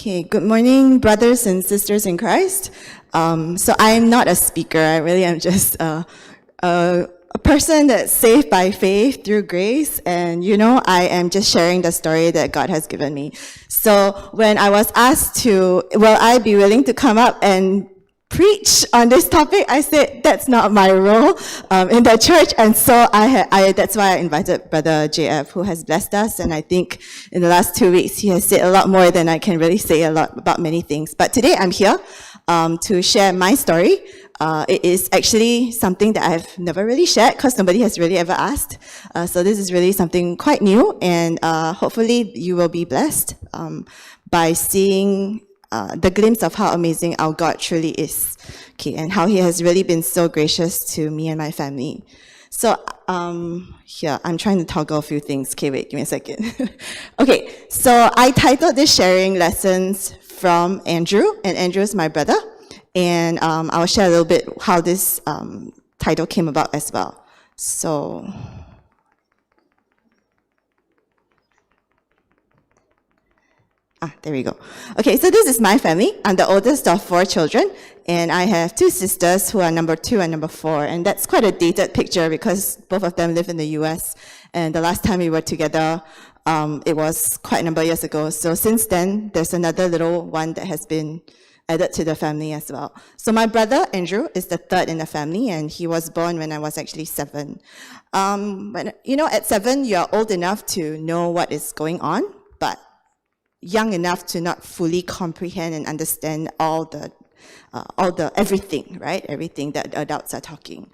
Okay, good morning, brothers and sisters in Christ. So I'm not a speaker. I really am just a person that's saved by faith through grace. And, I am just sharing the story that God has given me. So when I was asked will I be willing to come up and preach on this topic, I said that's not my role in the church, and so that's why I invited Brother JF, who has blessed us, and I think in the last 2 weeks he has said a lot more than I can really say a lot about many things. But today I'm here to share my story. It is actually something that I've never really shared because nobody has really ever asked. So this is really something quite new, and hopefully you will be blessed by seeing the glimpse of how amazing our God truly is, okay, and how He has really been so gracious to me and my family. So here, I'm trying to toggle a few things. Okay, wait, give me a second. Okay, so I titled this sharing lessons from Andrew, and Andrew is my brother, and I'll share a little bit how this title came about as well. So there we go. Okay, so this is my family. I'm the oldest of 4 children, and I have 2 sisters who are number 2 and number 4, and that's quite a dated picture because both of them live in the US, and the last time we were together, it was quite a number of years ago. So since then, there's another little one that has been added to the family as well. So my brother, Andrew, is the 3rd in the family, and he was born when I was actually 7. But, at 7, you're old enough to know what is going on, but young enough to not fully comprehend and understand all the everything, right? Everything that adults are talking.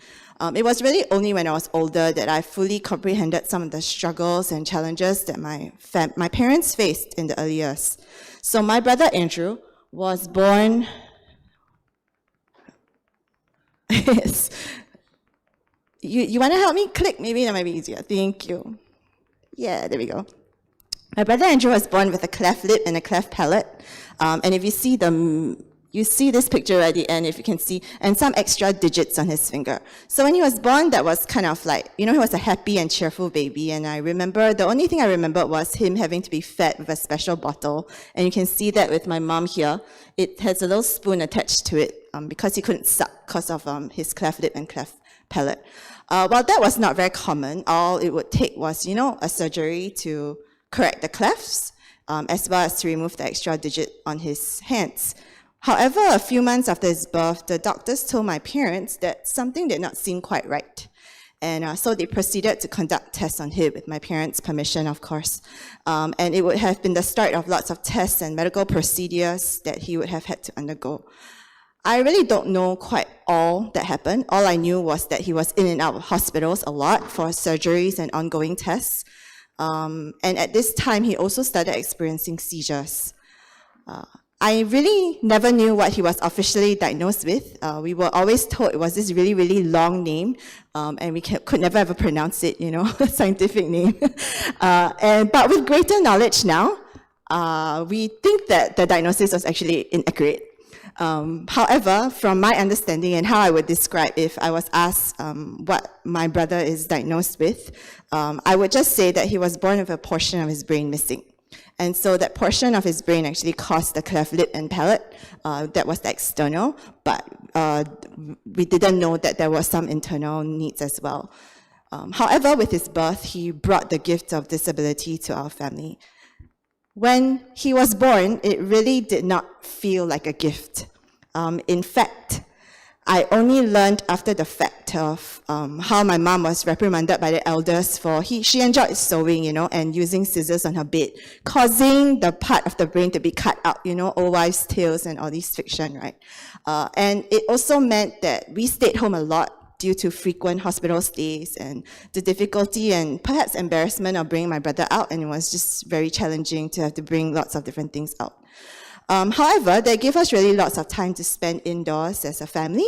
It was really only when I was older that I fully comprehended some of the struggles and challenges that my parents faced in the early years. So my brother Andrew was born. Yes. You want to help me click? Maybe that might be easier. Thank you. Yeah, there we go. My brother Andrew was born with a cleft lip and a cleft palate, and if you see this picture at the end, if you can see, and some extra digits on his finger. So when he was born, that was kind of like, he was a happy and cheerful baby, and I remember, the only thing I remember was him having to be fed with a special bottle, and you can see that with my mom here. It has a little spoon attached to it, because he couldn't suck because of his cleft lip and cleft palate. Well, that was not very common. All it would take was, a surgery to correct the clefts, as well as to remove the extra digit on his hands. However, a few months after his birth, the doctors told my parents that something did not seem quite right. And so they proceeded to conduct tests on him, with my parents' permission, of course. And it would have been the start of lots of tests and medical procedures that he would have had to undergo. I really don't know quite all that happened. All I knew was that he was in and out of hospitals a lot for surgeries and ongoing tests. And at this time, he also started experiencing seizures. I really never knew what he was officially diagnosed with. We were always told it was this really, really long name, and we could never ever pronounce it, a scientific name. But with greater knowledge now, we think that the diagnosis was actually inaccurate. However, from my understanding and how I would describe if I was asked what my brother is diagnosed with, I would just say that he was born with a portion of his brain missing. And so that portion of his brain actually caused the cleft lip and palate. That was the external, but we didn't know that there was some internal needs as well. However, with his birth, he brought the gift of disability to our family. When he was born, it really did not feel like a gift. In fact, I only learned after the fact of how my mom was reprimanded by the elders for she enjoyed sewing, and using scissors on her bed, causing the part of the brain to be cut out, old wives' tales and all these fiction, right? And it also meant that we stayed home a lot due to frequent hospital stays and the difficulty and perhaps embarrassment of bringing my brother out, and it was just very challenging to have to bring lots of different things out. However, they gave us really lots of time to spend indoors as a family,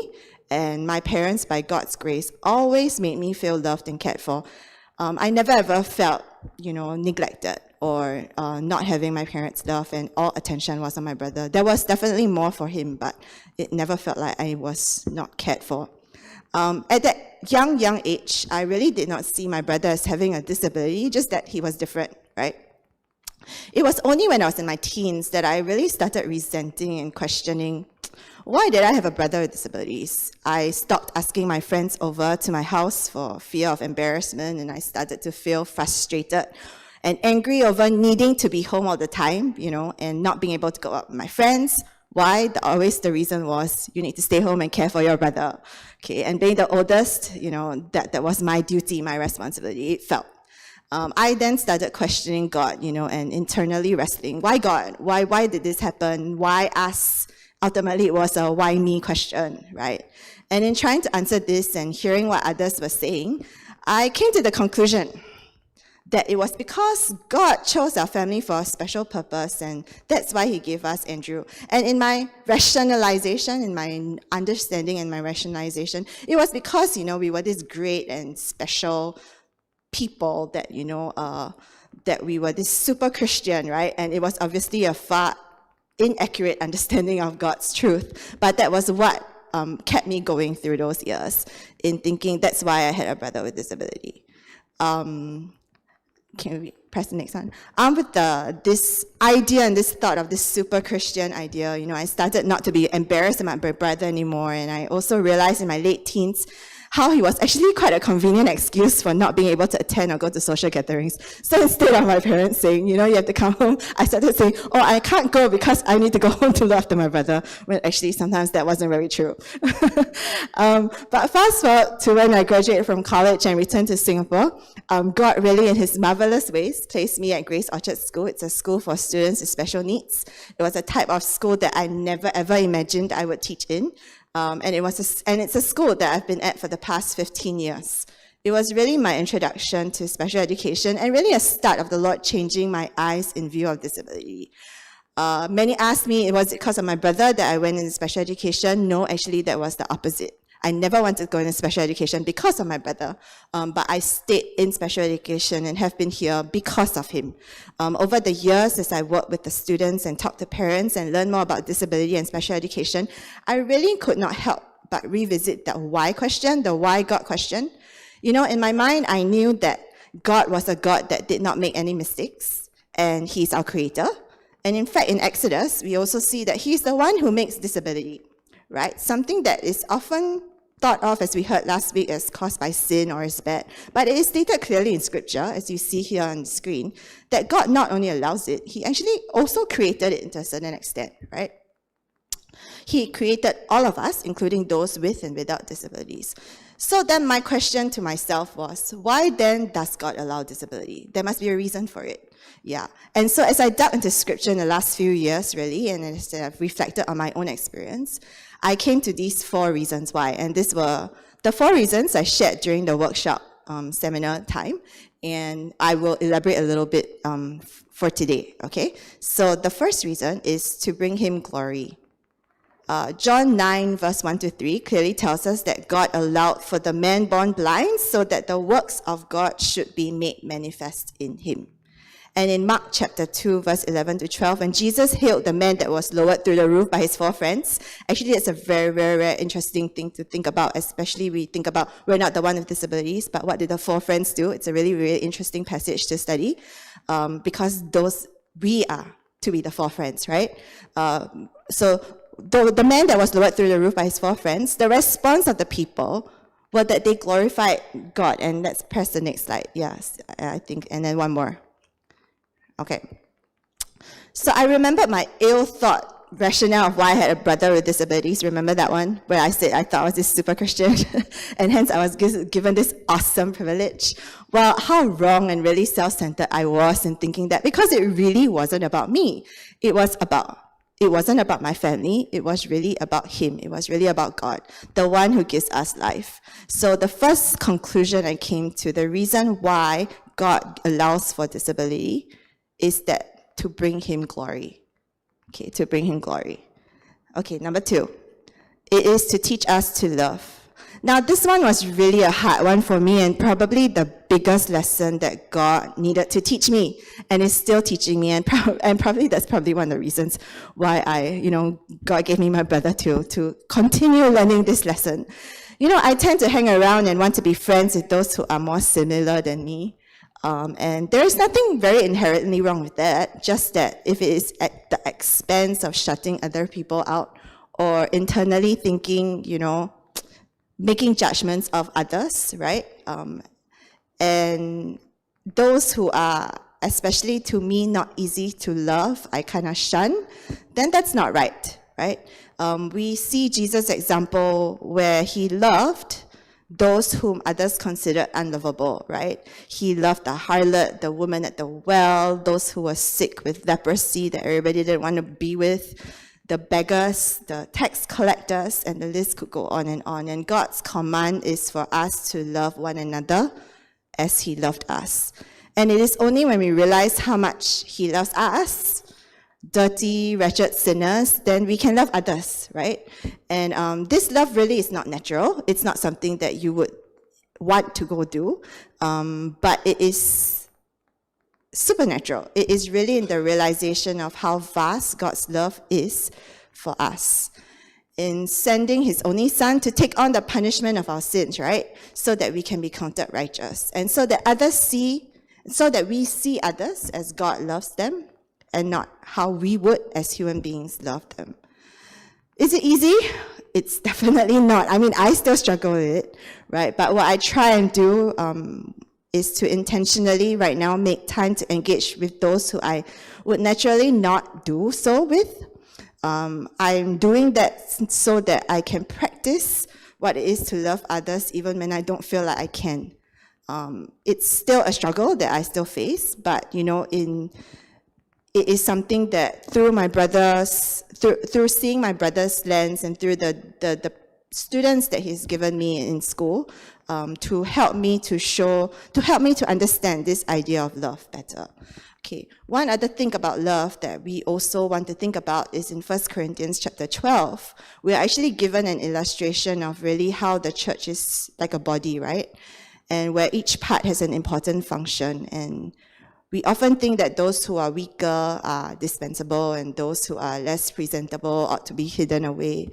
and my parents, by God's grace, always made me feel loved and cared for. I never ever felt, neglected or not having my parents' love, and all attention was on my brother. There was definitely more for him, but it never felt like I was not cared for. At that young age, I really did not see my brother as having a disability, just that he was different, right? It was only when I was in my teens that I really started resenting and questioning, why did I have a brother with disabilities? I stopped asking my friends over to my house for fear of embarrassment, and I started to feel frustrated and angry over needing to be home all the time, and not being able to go out with my friends. Why? Always the reason was, you need to stay home and care for your brother. Okay, and being the oldest, that was my duty, my responsibility, it felt. I then started questioning God, and internally wrestling. Why God? Why did this happen? Why us? Ultimately, it was a why me question, right? And in trying to answer this and hearing what others were saying, I came to the conclusion that it was because God chose our family for a special purpose, and that's why he gave us Andrew. And in my rationalization, in my understanding and my rationalization, it was because, we were this great and special people that, that we were this super Christian, right? And it was obviously a far inaccurate understanding of God's truth, but that was what kept me going through those years in thinking that's why I had a brother with disability. Can we press the next one? With this idea and this thought of this super Christian idea, I started not to be embarrassed about my brother anymore, and I also realized in my late teens how he was actually quite a convenient excuse for not being able to attend or go to social gatherings. So instead of my parents saying, you have to come home, I started saying, oh, I can't go because I need to go home to look after my brother, when actually sometimes that wasn't very true. But fast forward to when I graduated from college and returned to Singapore, God really, in his marvelous ways, placed me at Grace Orchard School. It's a school for students with special needs. It was a type of school that I never ever imagined I would teach in. And it's a school that I've been at for the past 15 years. It was really my introduction to special education and really a start of the Lord changing my eyes in view of disability. Many asked me, was it because of my brother that I went into special education? No, actually, that was the opposite. I never wanted to go into special education because of my brother, but I stayed in special education and have been here because of him. Over the years, as I worked with the students and talked to parents and learned more about disability and special education, I really could not help but revisit that why question, the why God question. In my mind, I knew that God was a God that did not make any mistakes, and he's our creator. And in fact, in Exodus, we also see that he's the one who makes disability, right? Something that is often thought of, as we heard last week, as caused by sin or as bad. But it is stated clearly in Scripture, as you see here on the screen, that God not only allows it, he actually also created it to a certain extent, right? He created all of us, including those with and without disabilities. So then my question to myself was, why then does God allow disability? There must be a reason for it. Yeah. And so as I dug into Scripture in the last few years, really, and as I've reflected on my own experience, I came to these 4 reasons why. And these were the 4 reasons I shared during the workshop seminar time. And I will elaborate a little bit for today, okay? So the first reason is to bring him glory. John 9, verse 1-3 clearly tells us that God allowed for the man born blind so that the works of God should be made manifest in him. And in Mark chapter 2, verse 11-12, when Jesus healed the man that was lowered through the roof by his 4 friends, actually it's a very, very, very interesting thing to think about, especially we think about we're not the one with disabilities, but what did the 4 friends do? It's a really, really interesting passage to study because we are to be the 4 friends, right? So the man that was lowered through the roof by his 4 friends, the response of the people were that they glorified God. And let's press the next slide. Yes, I think, and then one more. Okay. So I remembered my ill-thought rationale of why I had a brother with disabilities. Remember that one where I said I thought I was this super Christian and hence I was given this awesome privilege? Well, how wrong and really self-centered I was in thinking that, because it really wasn't about me. It wasn't about my family. It was really about him. It was really about God, the one who gives us life. So the first conclusion I came to, the reason why God allows for disability is that to bring him glory. Okay, to bring him glory. Okay, number 2, it is to teach us to love. Now, this one was really a hard one for me and probably the biggest lesson that God needed to teach me and is still teaching me, and probably that's probably one of the reasons why God gave me my brother to continue learning this lesson. I tend to hang around and want to be friends with those who are more similar than me. And there is nothing very inherently wrong with that, just that if it is at the expense of shutting other people out or internally thinking, making judgments of others, right? And those who are, especially to me, not easy to love, I kind of shun, then that's not right, right? We see Jesus' example where he loved those whom others considered unlovable, right? He loved the harlot, the woman at the well, those who were sick with leprosy that everybody didn't want to be with, the beggars, the tax collectors, and the list could go on. And God's command is for us to love one another as he loved us. And it is only when we realize how much he loves us, dirty, wretched sinners, then we can love others, right? And this love really is not natural. It's not something that you would want to go do, but it is supernatural. It is really in the realization of how vast God's love is for us in sending his only son to take on the punishment of our sins, right? So that we can be counted righteous. And so that we see others as God loves them, and not how we would as human beings love them. Is it easy? It's definitely not. I mean, I still struggle with it, right? But what I try and do is to intentionally right now make time to engage with those who I would naturally not do so with. I'm doing that so that I can practice what it is to love others even when I don't feel like I can. It's still a struggle that I still face, but it is something that through my brothers, through seeing my brother's lens and through the students that he's given me in school, to help me to understand this idea of love better. Okay, one other thing about love that we also want to think about is in 1 Corinthians chapter 12. We are actually given an illustration of really how the church is like a body, right? And where each part has an important function. And we often think that those who are weaker are dispensable and those who are less presentable ought to be hidden away.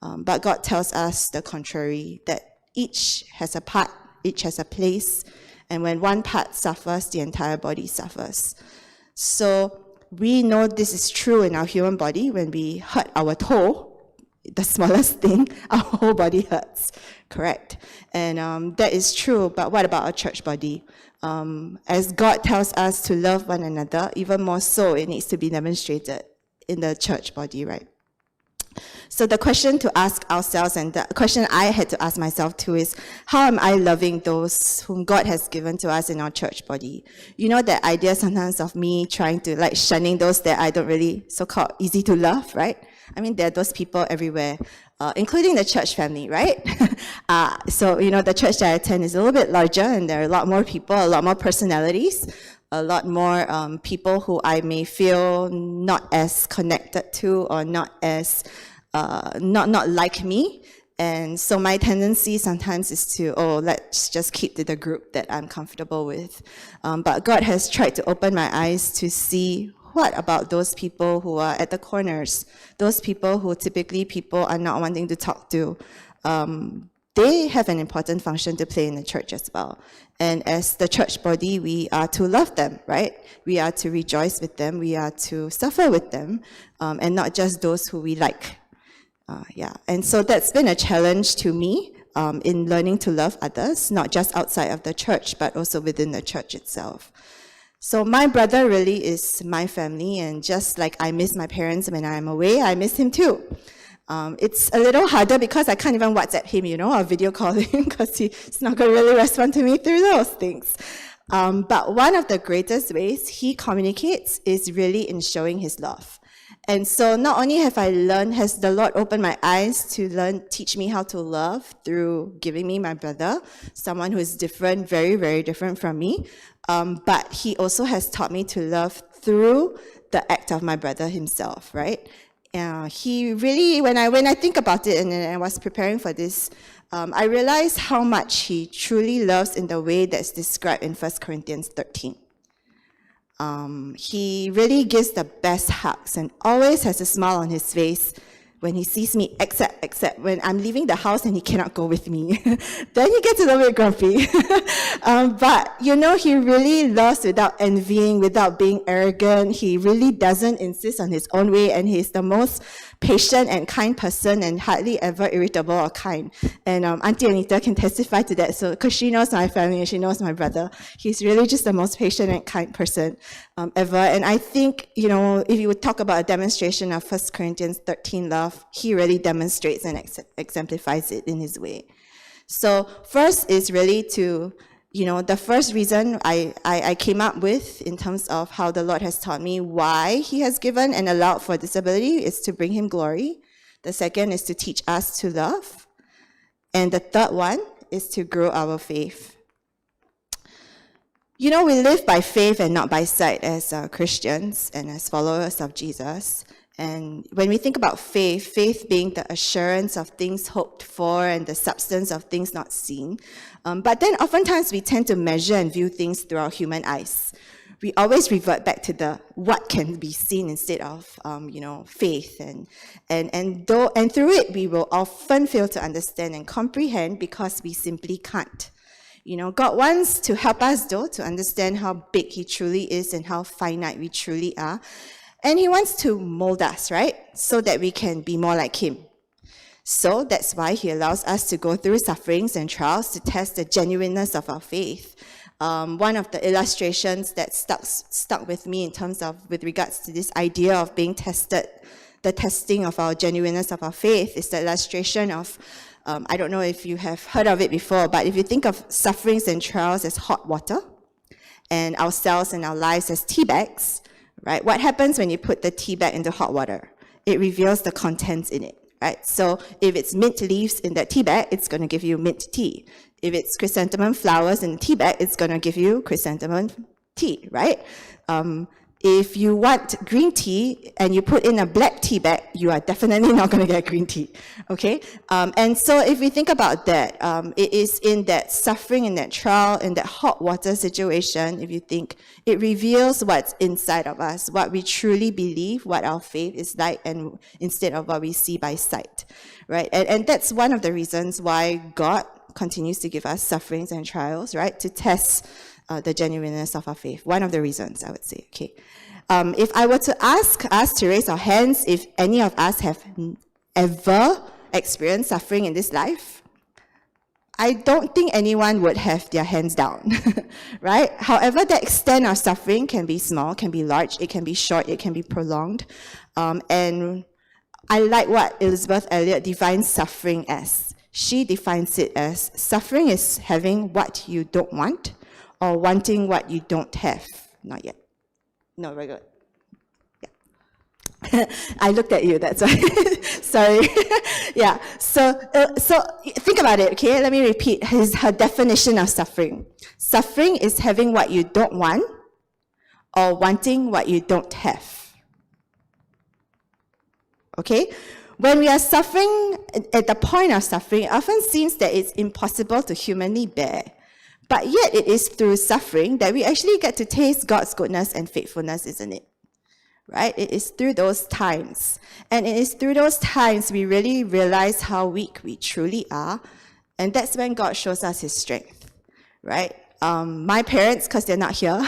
But God tells us the contrary, that each has a part, each has a place, and when one part suffers, the entire body suffers. So we know this is true in our human body. When we hurt our toe, the smallest thing, our whole body hurts, correct? And that is true, but what about our church body? As God tells us to love one another, even more so, it needs to be demonstrated in the church body, right? So the question to ask ourselves, and the question I had to ask myself too, is how am I loving those whom God has given to us in our church body? You know that idea sometimes of me trying to shunning those that I don't really so-called easy to love, right? I mean, there are those people everywhere, including the church family, right? So, the church that I attend is a little bit larger, and there are a lot more people, a lot more personalities, a lot more people who I may feel not as connected to or not as, not like me. And so my tendency sometimes is to, let's just keep to the group that I'm comfortable with. But God has tried to open my eyes to see what about those people who are at the corners, those people who typically people are not wanting to talk to. They have an important function to play in the church as well. And as the church body, we are to love them, right? We are to rejoice with them. We are to suffer with them, and not just those who we like. And so that's been a challenge to me in learning to love others, not just outside of the church, but also within the church itself. So my brother really is my family, and just like I miss my parents when I'm away, I miss him too. It's a little harder because I can't even WhatsApp him, or video call him, because he's not going to really respond to me through those things. But one of the greatest ways he communicates is really in showing his love. And so not only has the Lord opened my eyes to teach me how to love through giving me my brother, someone who is different, very, very different from me, but he also has taught me to love through the act of my brother himself, right? He really, when I think about it and I was preparing for this, I realized how much he truly loves in the way that's described in 1 Corinthians 13. He really gives the best hugs and always has a smile on his face when he sees me, except when I'm leaving the house and he cannot go with me. Then he gets a little bit grumpy. But, he really loves without envying, without being arrogant. He really doesn't insist on his own way, and he's the most patient and kind person and hardly ever irritable or kind. And Auntie Anita can testify to that, so because she knows my family and she knows my brother. He's really just the most patient and kind person ever. And I think, if you would talk about a demonstration of 1 Corinthians 13 love, he really demonstrates and exemplifies it in his way. So first is really to, the first reason I came up with in terms of how the Lord has taught me why he has given and allowed for disability is to bring him glory. The second is to teach us to love. And the third one is to grow our faith. We live by faith and not by sight as Christians and as followers of Jesus. And when we think about faith, faith being the assurance of things hoped for and the substance of things not seen. But then oftentimes we tend to measure and view things through our human eyes. We always revert back to the what can be seen instead of, faith. And through it, we will often fail to understand and comprehend because we simply can't. God wants to help us, though, to understand how big he truly is and how finite we truly are. And he wants to mold us, right? So that we can be more like him. So that's why he allows us to go through sufferings and trials to test the genuineness of our faith. One of the illustrations that stuck with me in terms of, with regards to this idea of being tested, the testing of our genuineness of our faith, is the illustration of, I don't know if you have heard of it before, but if you think of sufferings and trials as hot water, and ourselves and our lives as tea bags, right? What happens when you put the tea bag into hot water? It reveals the contents in it, right? So if it's mint leaves in that tea bag, it's going to give you mint tea. If it's chrysanthemum flowers in the tea bag, it's going to give you chrysanthemum tea, right? If you want green tea and you put in a black tea bag, you are definitely not going to get green tea, okay? And so if we think about that, it is in that suffering, in that trial, in that hot water situation, if you think, it reveals what's inside of us, what we truly believe, what our faith is like, and instead of what we see by sight, right? And that's one of the reasons why God continues to give us sufferings and trials, right? To test the genuineness of our faith. One of the reasons, I would say, okay. If I were to ask us to raise our hands if any of us have ever experienced suffering in this life, I don't think anyone would have their hands down, right? However, the extent of suffering can be small, can be large, it can be short, it can be prolonged. And I like what Elizabeth Elliot defines suffering as. She defines it as suffering is having what you don't want, or wanting what you don't have. Not yet. No, very good. Yeah. I looked at you, that's why. Sorry. Yeah, so think about it, okay? Let me repeat her definition of suffering. Suffering is having what you don't want or wanting what you don't have. Okay? When we are suffering, at the point of suffering, it often seems that it's impossible to humanly bear. But yet it is through suffering that we actually get to taste God's goodness and faithfulness, isn't it? Right? It is through those times. And it is through those times we really realize how weak we truly are. And that's when God shows us his strength, right? My parents, because they're not here,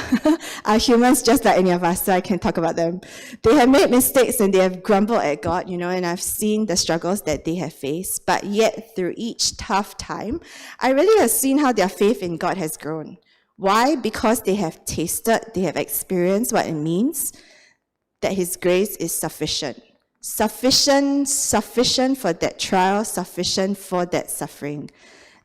are humans just like any of us, so I can talk about them. They have made mistakes and they have grumbled at God, and I've seen the struggles that they have faced. But yet, through each tough time, I really have seen how their faith in God has grown. Why? Because they have tasted, they have experienced what it means that his grace is sufficient. Sufficient for that trial, sufficient for that suffering.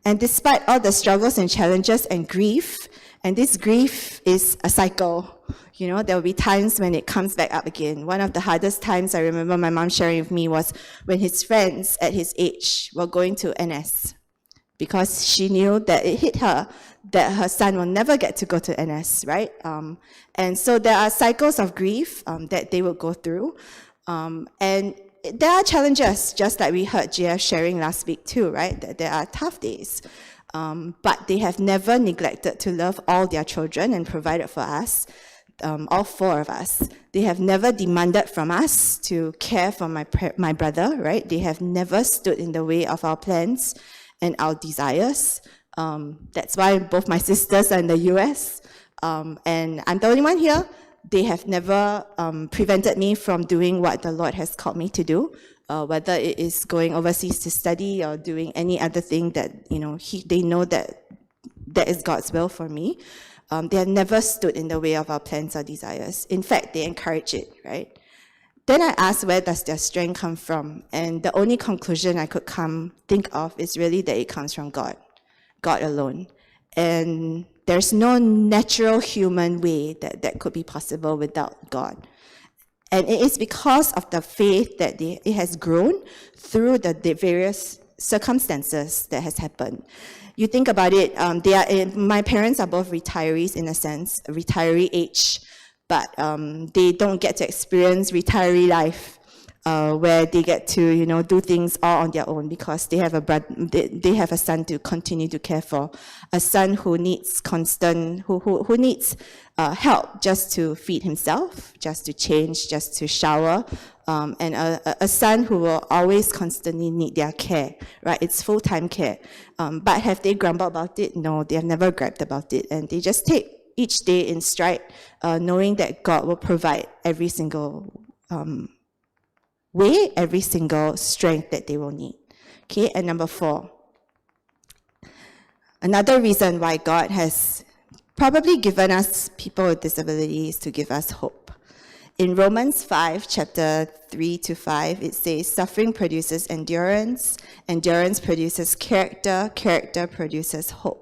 And despite all the struggles and challenges and grief, and this grief is a cycle, there will be times when it comes back up again. One of the hardest times I remember my mom sharing with me was when his friends at his age were going to NS, because she knew that it hit her that her son will never get to go to NS, right? And so there are cycles of grief that they will go through. And there are challenges, just like we heard JF sharing last week too, right? That there are tough days. But they have never neglected to love all their children and provided for us. all four of us. They have never demanded from us to care for my brother, right? They have never stood in the way of our plans and our desires. That's why both my sisters are in the US, and I'm the only one here. They have never prevented me from doing what the Lord has called me to do, whether it is going overseas to study or doing any other thing that, they know that is God's will for me. They have never stood in the way of our plans or desires. In fact, they encourage it, right? Then I asked, where does their strength come from? And the only conclusion I could think of is really that it comes from God alone. And there's no natural human way that could be possible without God. And it is because of the faith that it has grown through the various circumstances that has happened. You think about it, my parents are both retirees in a sense, retiree age, but they don't get to experience retiree life, where they get to, do things all on their own, because they have they have a son to continue to care for, a son who needs who needs help just to feed himself, just to change, just to shower, and a son who will always constantly need their care, right? It's full-time care. But have they grumbled about it? No, they have never griped about it, and they just take each day in stride, knowing that God will provide every single way, every single strength that they will need. Okay, and number 4. Another reason why God has probably given us people with disabilities to give us hope. In Romans 5, chapter 3-5, it says, suffering produces endurance, endurance produces character, character produces hope.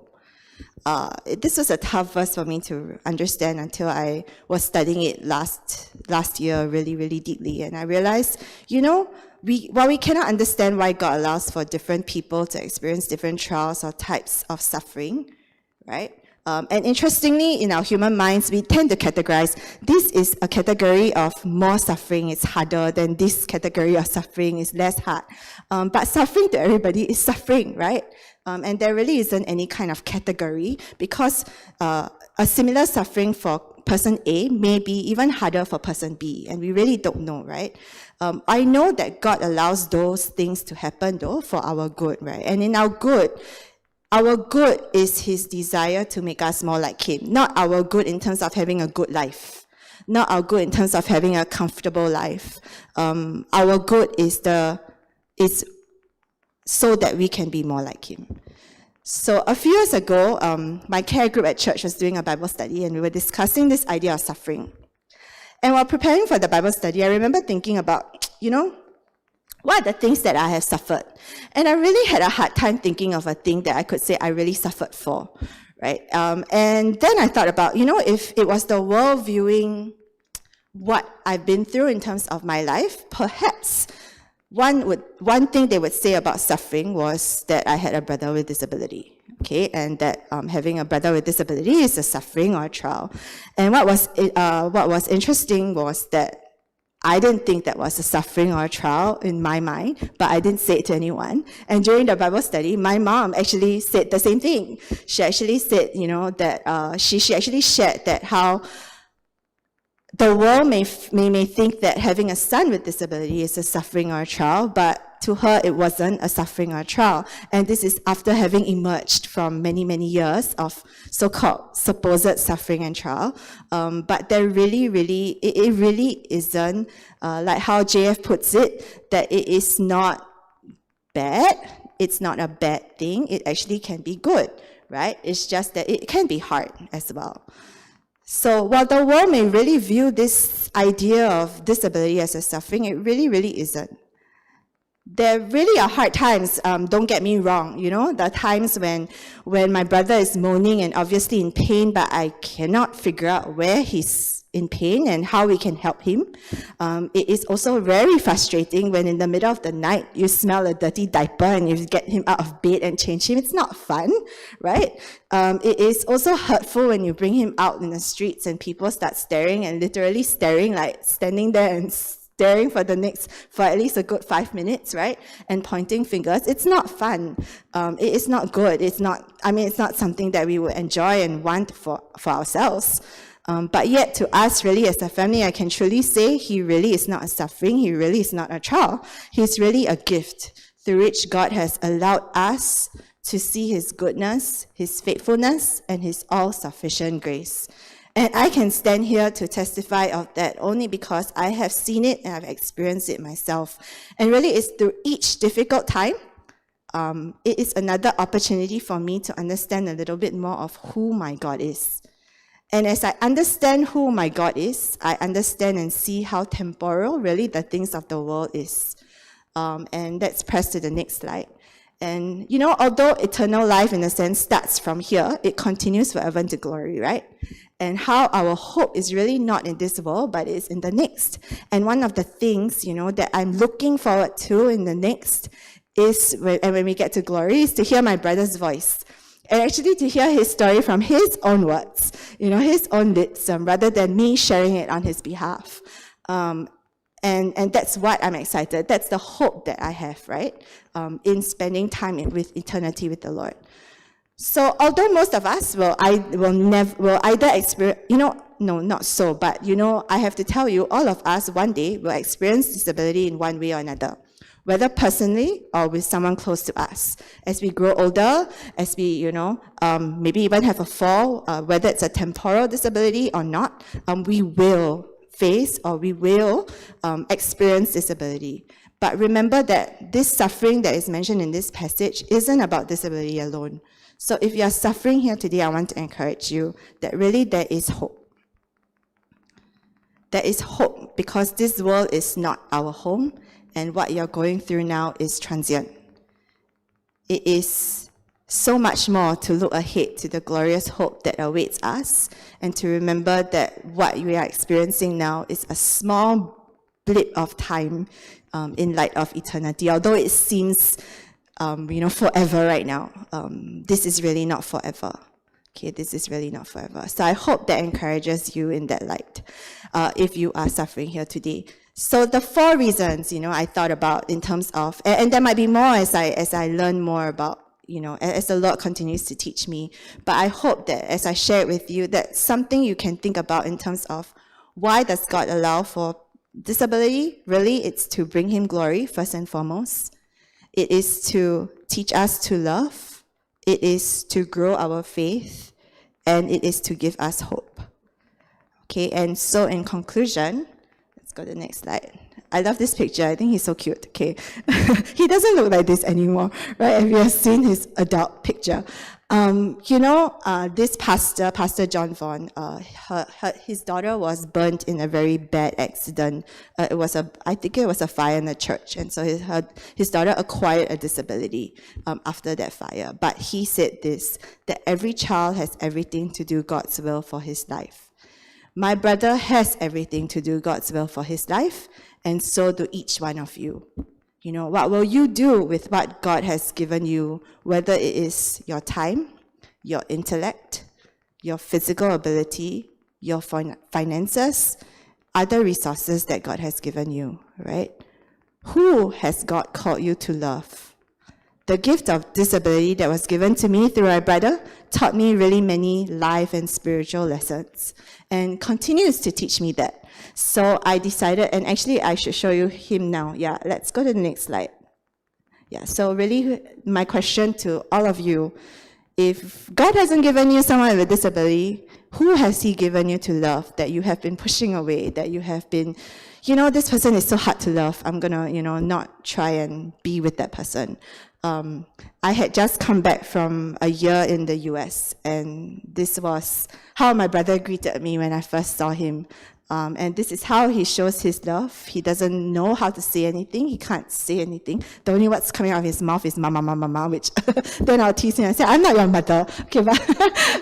This was a tough verse for me to understand until I was studying it last year really, really deeply. And I realized, while we cannot understand why God allows for different people to experience different trials or types of suffering, right? And interestingly, in our human minds, we tend to categorize, this is a category of more suffering, it's harder, than this category of suffering is less hard. But suffering to everybody is suffering, right? And there really isn't any kind of category, because a similar suffering for person A may be even harder for person B, and we really don't know, right? I know that God allows those things to happen, though, for our good, right? And in our good is His desire to make us more like Him, not our good in terms of having a good life, not our good in terms of having a comfortable life. Our good is so that we can be more like Him. So a few years ago, my care group at church was doing a Bible study, and we were discussing this idea of suffering. And while preparing for the Bible study, I remember thinking about, what are the things that I have suffered? And I really had a hard time thinking of a thing that I could say I really suffered for, right? And then I thought about, if it was the world viewing what I've been through in terms of my life, perhaps one thing they would say about suffering was that I had a brother with disability, okay, and that having a brother with disability is a suffering or a trial. And what was interesting was that I didn't think that was a suffering or a trial in my mind, but I didn't say it to anyone. And during the Bible study, my mom actually said the same thing. She actually said, that she actually shared that how the world may think that having a son with disability is a suffering or a trial, but to her it wasn't a suffering or a trial. And this is after having emerged from many, many years of so-called supposed suffering and trial. But there really, it really isn't, like how JF puts it, that it is not bad. It's not a bad thing. It actually can be good, right? It's just that it can be hard as well. So while the world may really view this idea of disability as a suffering, it really, really isn't. There really are hard times, don't get me wrong, the times when my brother is moaning and obviously in pain, but I cannot figure out where he's in pain and how we can help him. It is also very frustrating when in the middle of the night you smell a dirty diaper and you get him out of bed and change him. It's not fun, right? It is also hurtful when you bring him out in the streets and people start staring and literally staring, like standing there and staring for at least a good 5 minutes, right? And pointing fingers. It's not fun. It is not good. It's not something that we would enjoy and want for ourselves. But yet to us, really, as a family, I can truly say he really is not a suffering. He really is not a trial. He's really a gift through which God has allowed us to see his goodness, his faithfulness, and his all-sufficient grace. And I can stand here to testify of that only because I have seen it and I've experienced it myself. And really, it's through each difficult time, it is another opportunity for me to understand a little bit more of who my God is. And as I understand who my God is, I understand and see how temporal really the things of the world is. And let's press to the next slide. And, although eternal life, in a sense, starts from here, it continues forever into glory, right? And how our hope is really not in this world, but it's in the next. And one of the things, that I'm looking forward to in the next is, when we get to glory, is to hear my brother's voice. And actually to hear his story from his own words, his own lips, rather than me sharing it on his behalf. And that's what I'm excited. That's the hope that I have, right? In spending time with eternity with the Lord. So although most of us will either experience, no, not so, but I have to tell you, all of us one day will experience disability in one way or another, whether personally or with someone close to us. As we grow older, as we, maybe even have a fall, whether it's a temporal disability or not, we will face or we will experience disability. But remember that this suffering that is mentioned in this passage isn't about disability alone. So if you are suffering here today, I want to encourage you that really there is hope. There is hope because this world is not our home, and what you're going through now is transient. It is so much more to look ahead to the glorious hope that awaits us, and to remember that what we are experiencing now is a small blip of time in light of eternity. Although it seems, forever right now, this is really not forever. Okay, this is really not forever. So I hope that encourages you in that light, if you are suffering here today. So the 4 reasons, I thought about in terms of, and there might be more as I learn more about, as the Lord continues to teach me. But I hope that as I share it with you, that's something you can think about in terms of why does God allow for disability? Really, it's to bring him glory, first and foremost. It is to teach us to love. It is to grow our faith. And it is to give us hope. Okay, and so in conclusion, let's go to the next slide. I love this picture. I think he's so cute. Okay, he doesn't look like this anymore, right? If you have seen his adult picture, this Pastor John Vaughn, his daughter was burnt in a very bad accident. I think it was a fire in the church, and so his daughter acquired a disability after that fire. But he said this: that every child has everything to do God's will for his life. My brother has everything to do God's will for his life, and so do each one of you. What will you do with what God has given you, whether it is your time, your intellect, your physical ability, your finances, other resources that God has given you, right? Who has God called you to love? The gift of disability that was given to me through my brother taught me really many life and spiritual lessons, and continues to teach me that. So I decided, and actually I should show you him now. Yeah, let's go to the next slide. Yeah, so really my question to all of you, if God hasn't given you someone with a disability, who has he given you to love that you have been pushing away, that you have been, this person is so hard to love, I'm gonna, not try and be with that person. I had just come back from a year in the US, and this was how my brother greeted me when I first saw him. And this is how he shows his love. He doesn't know how to say anything. He can't say anything. The only what's coming out of his mouth is mama, mama, mama, which then I'll tease him and say, I'm not your mother. Okay,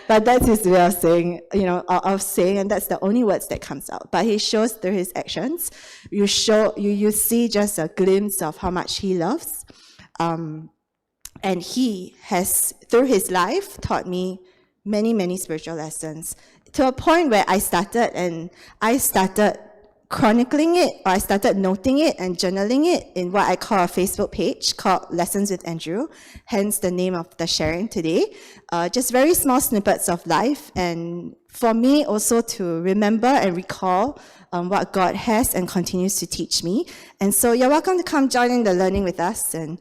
but that's his way of saying, of saying, and that's the only words that comes out. But he shows through his actions. You see just a glimpse of how much he loves. And he has, through his life, taught me many, many spiritual lessons, to a point where I started chronicling it, or I started noting it and journaling it in what I call a Facebook page called Lessons with Andrew, hence the name of the sharing today. Just very small snippets of life, and for me also to remember and recall what God has and continues to teach me. And so you're welcome to come join in the learning with us and,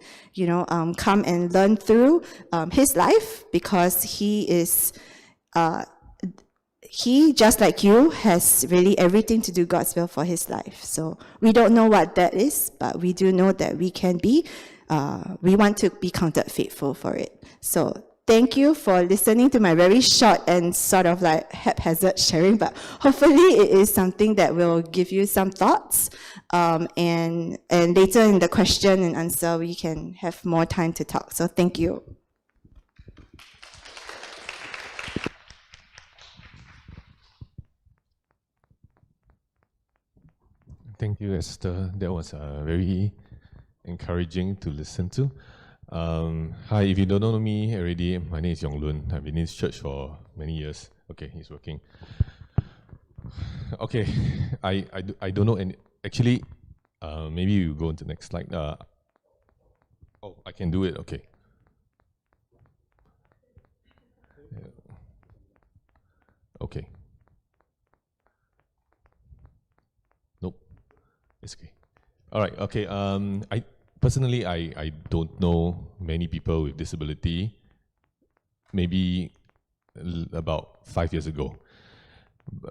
come and learn through his life, because he is... he, just like you, has really everything to do God's will for his life. So we don't know what that is, but we do know that we want to be counted faithful for it. So thank you for listening to my very short and sort of like haphazard sharing, but hopefully it is something that will give you some thoughts. And later in the question and answer, we can have more time to talk. So thank you. Thank you, Esther. That was very encouraging to listen to. Hi, if you don't know me already, my name is Yong Lun. I've been in this church for many years. Okay, he's working. Okay, I don't know any. Actually, maybe you go to the next slide. Oh, I can do it. Okay. Okay. Nope. It's okay. All right. Okay. I personally, I don't know many people with disability. Maybe about 5 years ago,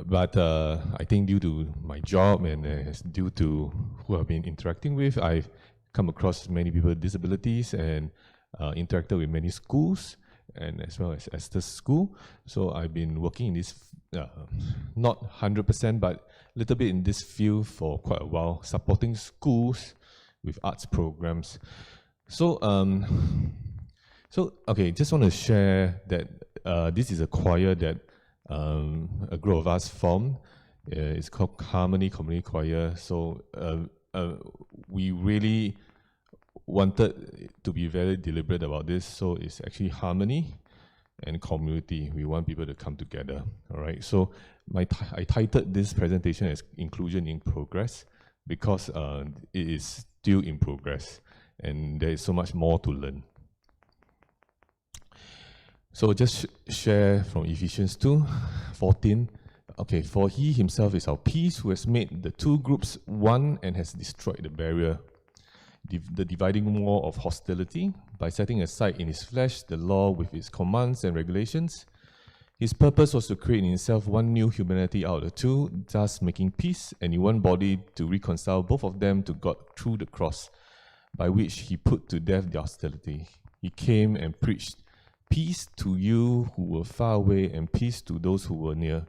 but I think due to my job and due to who I've been interacting with, I've come across many people with disabilities and interacted with many schools, and as well as Esther's school. So I've been working in this, not 100%, but a little bit in this field for quite a while, supporting schools with arts programs. So, okay, just want to share that this is a choir that a group of us formed. It's called Harmony Community Choir. So we really wanted to be very deliberate about this. So it's actually harmony and community. We want people to come together. All right. So I titled this presentation as Inclusion in Progress, because it is still in progress and there is so much more to learn. So just share from Ephesians 2:14. Okay, for he himself is our peace, who has made the two groups one and has destroyed the barrier, the dividing wall of hostility, by setting aside in his flesh the law with its commands and regulations. His purpose was to create in himself one new humanity out of the two, thus making peace, and in one body to reconcile both of them to God through the cross, by which he put to death the hostility. He came and preached peace to you who were far away and peace to those who were near.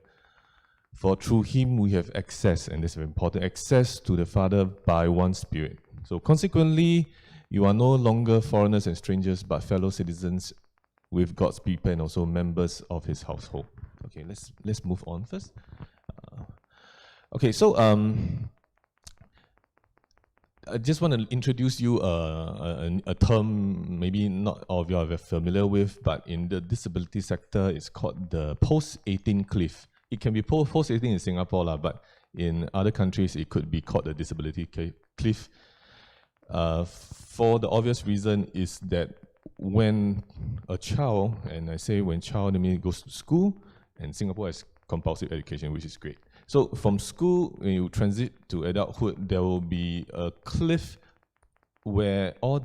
For through him we have access, and this is very important, access to the Father by one Spirit. So consequently, you are no longer foreigners and strangers, but fellow citizens with God's people and also members of his household. Okay, let's move on first. Okay, so I just want to introduce you a term maybe not all of you are familiar with, but in the disability sector, it's called the post-18 cliff. It can be post-18 in Singapore, but in other countries, it could be called the disability cliff. For the obvious reason is that when a child, and I say when child, I mean goes to school, and Singapore has compulsory education, which is great. So from school, when you transit to adulthood, there will be a cliff where a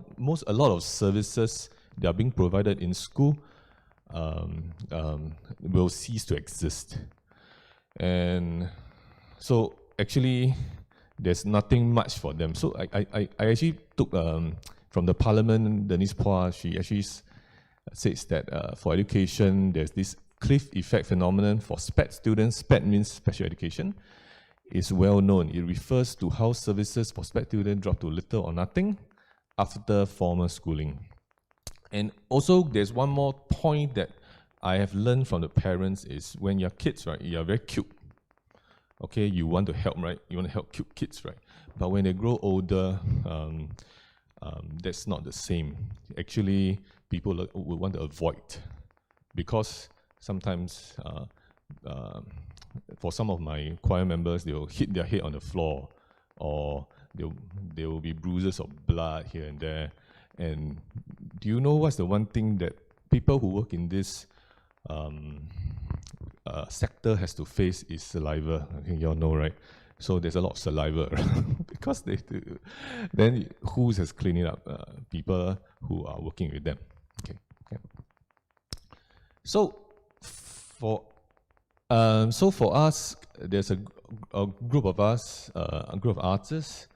lot of services that are being provided in school will cease to exist. And so actually, there's nothing much for them. So I actually took from the Parliament, Denise Pua, she actually says that for education, there's this cliff effect phenomenon for SPED students. SPED means special education. It's well known. It refers to how services for SPED students drop to little or nothing after formal schooling. And also, there's one more point that I have learned from the parents is when you're kids, right, you're very cute. Okay, you want to help, right? You want to help cute kids, right? But when they grow older, that's not the same. Actually, people would want to avoid, because sometimes for some of my choir members, they'll hit their head on the floor, or there will be bruises of blood here and there. And do you know what's the one thing that people who work in this sector has to face is saliva? I think you all know, right? So there's a lot of saliva around because they do. Then who's has cleaning up? People who are working with them. Okay. So for us, there's a group of us, a group of artists,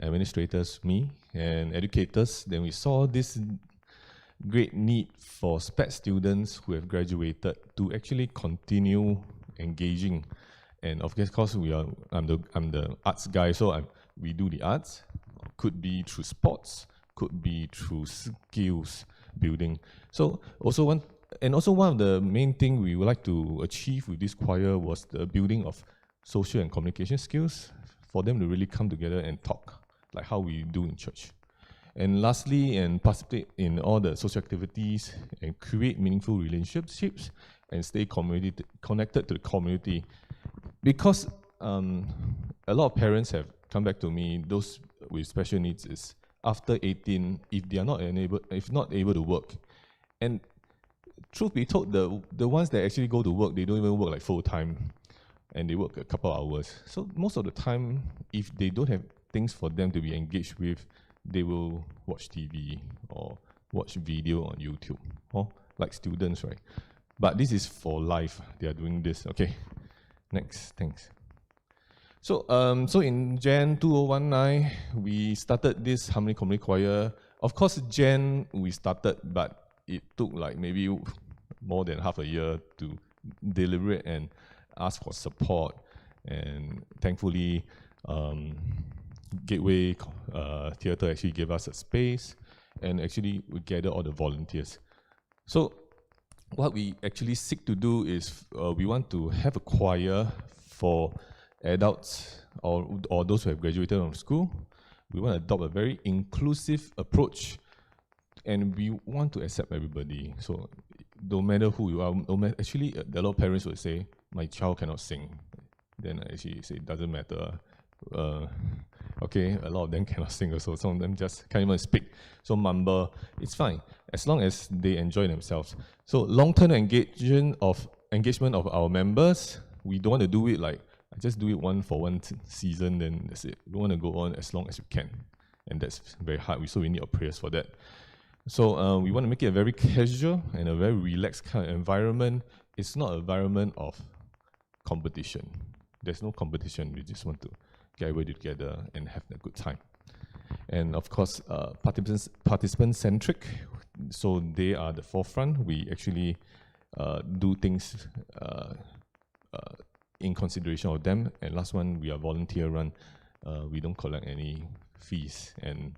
administrators, me, and educators. Then we saw this great need for SPED students who have graduated to actually continue engaging. And of course, I'm the arts guy, so we do the arts. Could be through sports, could be through skills building. So one of the main thing we would like to achieve with this choir was the building of social and communication skills for them to really come together and talk like how we do in church. And lastly, and participate in all the social activities and create meaningful relationships and stay connected to the community. Because a lot of parents have come back to me, those with special needs is after 18, if they are not able to work. And truth be told, the ones that actually go to work, they don't even work like full time, and they work a couple hours. So most of the time, if they don't have things for them to be engaged with, they will watch TV or watch video on YouTube, like students, right? But this is for life. They are doing this. Okay. Next, thanks. So in Jan 2019, we started this Harmony Community Choir. Of course, Jan we started, but it took like maybe more than half a year to deliberate and ask for support. And thankfully, Gateway Theatre actually gave us a space, and actually we gathered all the volunteers. So what we actually seek to do is we want to have a choir for adults or those who have graduated from school. We want to adopt a very inclusive approach, and we want to accept everybody. So no matter who you are, actually a lot of parents would say, my child cannot sing. Then I actually say, it doesn't matter. Okay, a lot of them cannot sing also. Some of them just can't even speak. So mumble, it's fine, as long as they enjoy themselves. So long-term engagement of our members, we don't want to do it like, just do it one season, then that's it. We want to go on as long as we can. And that's very hard, so we need your prayers for that. So we want to make it a very casual and a very relaxed kind of environment. It's not an environment of competition. There's no competition, we just want to get everybody together and have a good time. And of course, participant-centric, so they are the forefront. We actually do things in consideration of them. And last one, we are volunteer-run. We don't collect any fees. And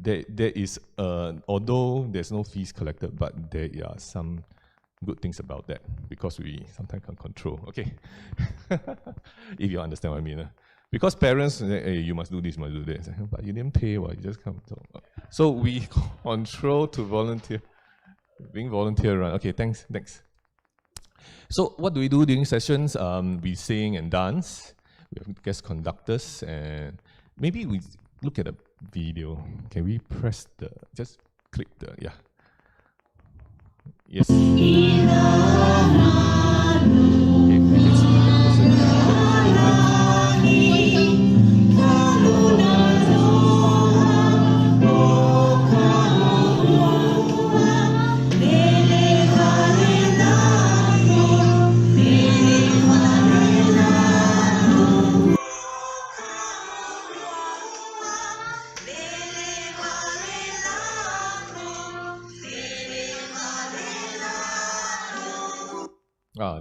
there is, although there's no fees collected, but there are some good things about that, because we sometimes can't control, okay? If you understand what I mean. Because parents say, hey, you must do this, must do this. But you didn't pay, well, you just come. So we control to volunteer, being volunteer run. Okay, thanks. So what do we do during sessions? We sing and dance. We have guest conductors, and maybe we look at a video. Can we press just click yeah. Yes. Okay, we can see that person.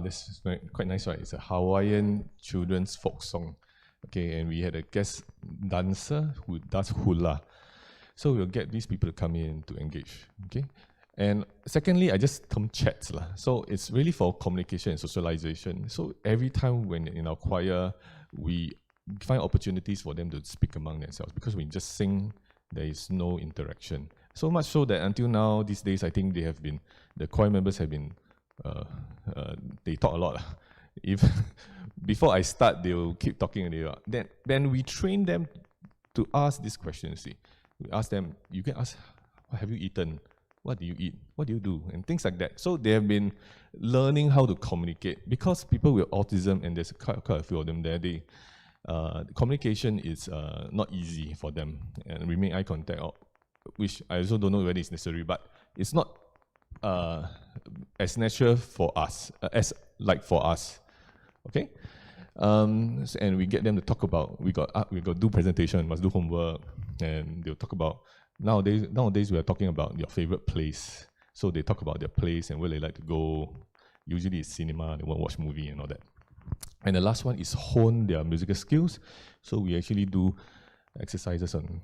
This is quite nice, right? It's a Hawaiian children's folk song. Okay, and we had a guest dancer who does hula. So we'll get these people to come in to engage. Okay, and secondly, I just come chats lah. So it's really for communication and socialization. So every time when in our choir, we find opportunities for them to speak among themselves, because when we just sing, there is no interaction. So much so that until now, these days, I think the choir members have been, they talk a lot. If before I start, they will keep talking and then we train them to ask this question. See, we ask them. You can ask, "What have you eaten? What do you eat? What do you do?" And things like that. So they have been learning how to communicate because people with autism, and there's quite a few of them there. Communication is not easy for them, and we make eye contact, which I also don't know whether it's necessary, but it's not as natural for us as like for us. Okay, and we get them to talk about. We got to do presentation, must do homework, and they'll talk about. Nowadays we are talking about your favorite place. So they talk about their place and where they like to go. Usually it's cinema. They want to watch movie and all that. And the last one is hone their musical skills. So we actually do exercises on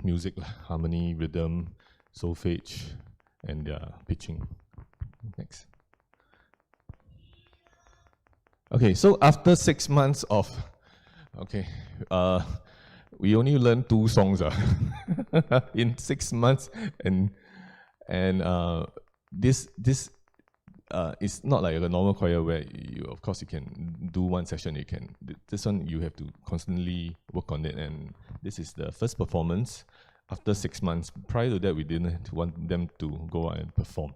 music, harmony, rhythm, solfege, and their pitching. Next. Okay, so after 6 months of, we only learned 2 songs in 6 months, and this is not like a normal choir where of course you can do one session. This one you have to constantly work on it, and this is the first performance after 6 months. Prior to that, we didn't want them to go out and perform.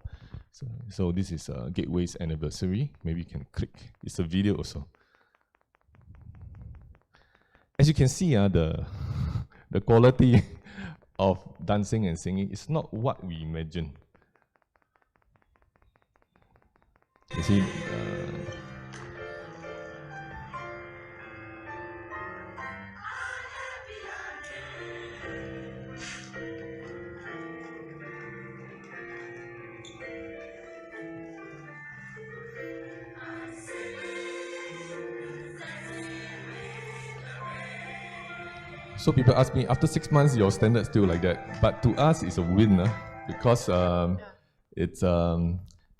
So this is Gateway's anniversary. Maybe you can click. It's a video also. As you can see, the quality of dancing and singing is not what we imagine. You see, so people ask me, after 6 months, your standard still like that? But to us, it's a win because it's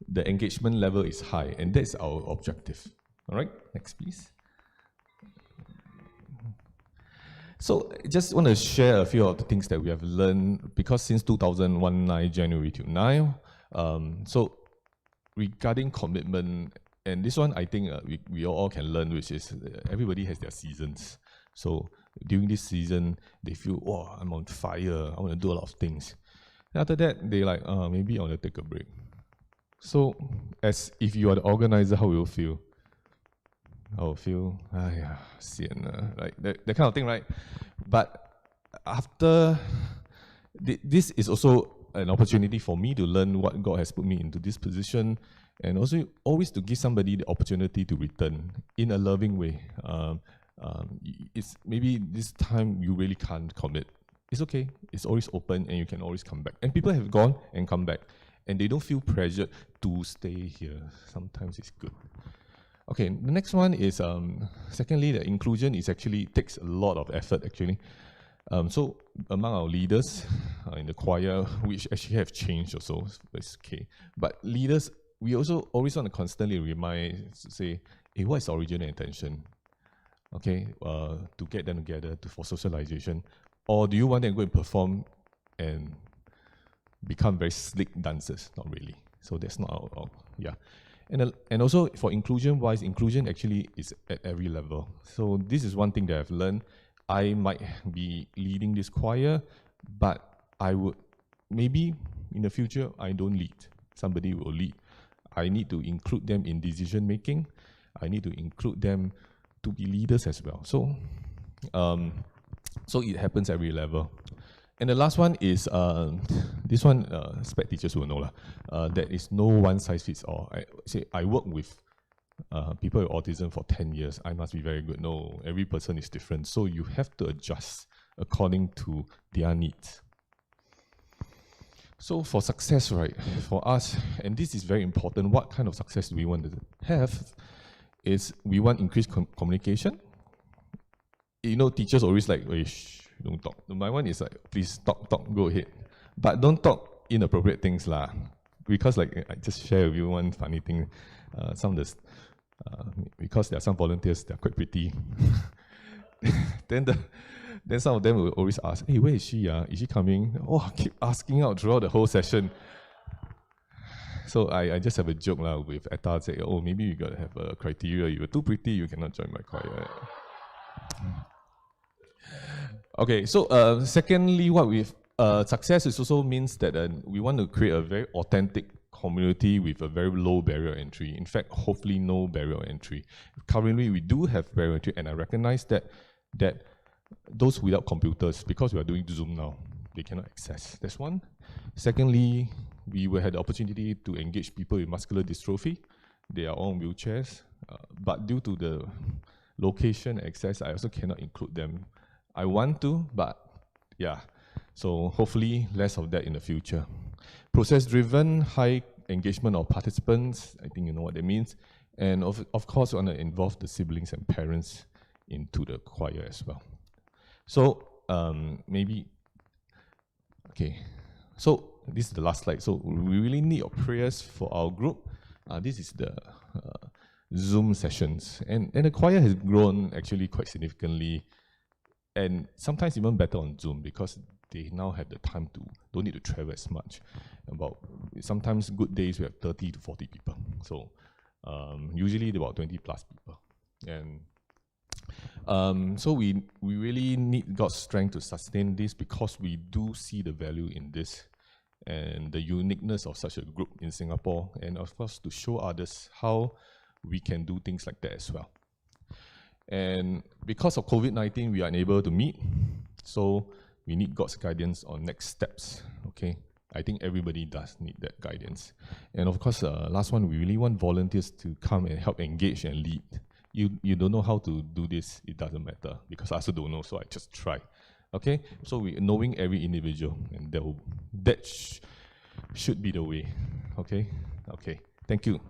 the engagement level is high, and that's our objective. All right, next please. So I just want to share a few of the things that we have learned, because since 2019 January to now, so regarding commitment, and this one I think we all can learn, which is everybody has their seasons. So during this season, they feel, oh, I'm on fire, I want to do a lot of things. And after that, they like, maybe I want to take a break. So, as if you are the organizer, how will you feel? I will feel, like that kind of thing, right? But after, this is also an opportunity for me to learn what God has put me into this position, and also always to give somebody the opportunity to return in a loving way. It's maybe this time you really can't commit. It's okay. It's always open, and you can always come back. And people have gone and come back, and they don't feel pressured to stay here. Sometimes it's good. Okay, the next one is, secondly, the inclusion is actually takes a lot of effort, actually. So among our leaders in the choir, which actually have changed also, it's okay. But leaders, we also always want to constantly remind, say, hey, what is the original intention? Okay, to get them together for socialization, or do you want them to go and perform and become very slick dancers? Not really. So that's not our yeah. And also for inclusion-wise, inclusion actually is at every level. So this is one thing that I've learned. I might be leading this choir, but I would, maybe in the future, I don't lead. Somebody will lead. I need to include them in decision-making. I need to include them to be leaders as well. So, so it happens every level. And the last one is, this one, SPEC teachers will know. There is no one size fits all. I work with people with autism for 10 years. I must be very good. No, every person is different. So you have to adjust according to their needs. So for success, right, for us, and this is very important, what kind of success do we want to have, is we want increased communication. You know, teachers always like, shh, don't talk. My one is like, please talk, go ahead. But don't talk inappropriate things lah. Because like, I just share with you one funny thing. Some of the, because there are some volunteers, they're quite pretty. Then some of them will always ask, hey, where is she? Is she coming? Oh, I keep asking out throughout the whole session. So I just have a joke with Etta, say, oh, maybe you gotta have a criteria. You're too pretty, you cannot join my choir. Okay, so secondly, what we've success is also means that we want to create a very authentic community with a very low barrier entry. In fact, hopefully no barrier entry. Currently, we do have barrier entry, and I recognize that those without computers, because we are doing Zoom now, they cannot access. That's one. Secondly, we will have the opportunity to engage people with muscular dystrophy. They are all on wheelchairs, but due to the location access, I also cannot include them. I want to, but yeah. So hopefully less of that in the future. Process-driven, high engagement of participants, I think you know what that means. And of course, we want to involve the siblings and parents into the choir as well. So maybe, okay. So this is the last slide. So we really need your prayers for our group. This is the Zoom sessions. And the choir has grown actually quite significantly, and sometimes even better on Zoom because they now have the time to, don't need to travel as much. Sometimes good days we have 30 to 40 people. So usually about 20 plus people. And so we really need God's strength to sustain this because we do see the value in this and the uniqueness of such a group in Singapore, and of course to show others how we can do things like that as well. And because of COVID-19, we are unable to meet, so we need God's guidance on next steps, okay? I think everybody does need that guidance. And of course, last one, we really want volunteers to come and help engage and lead. You don't know how to do this, it doesn't matter, because I also don't know, so I just try. Okay, so knowing every individual, and that should be the way. Okay, okay, thank you.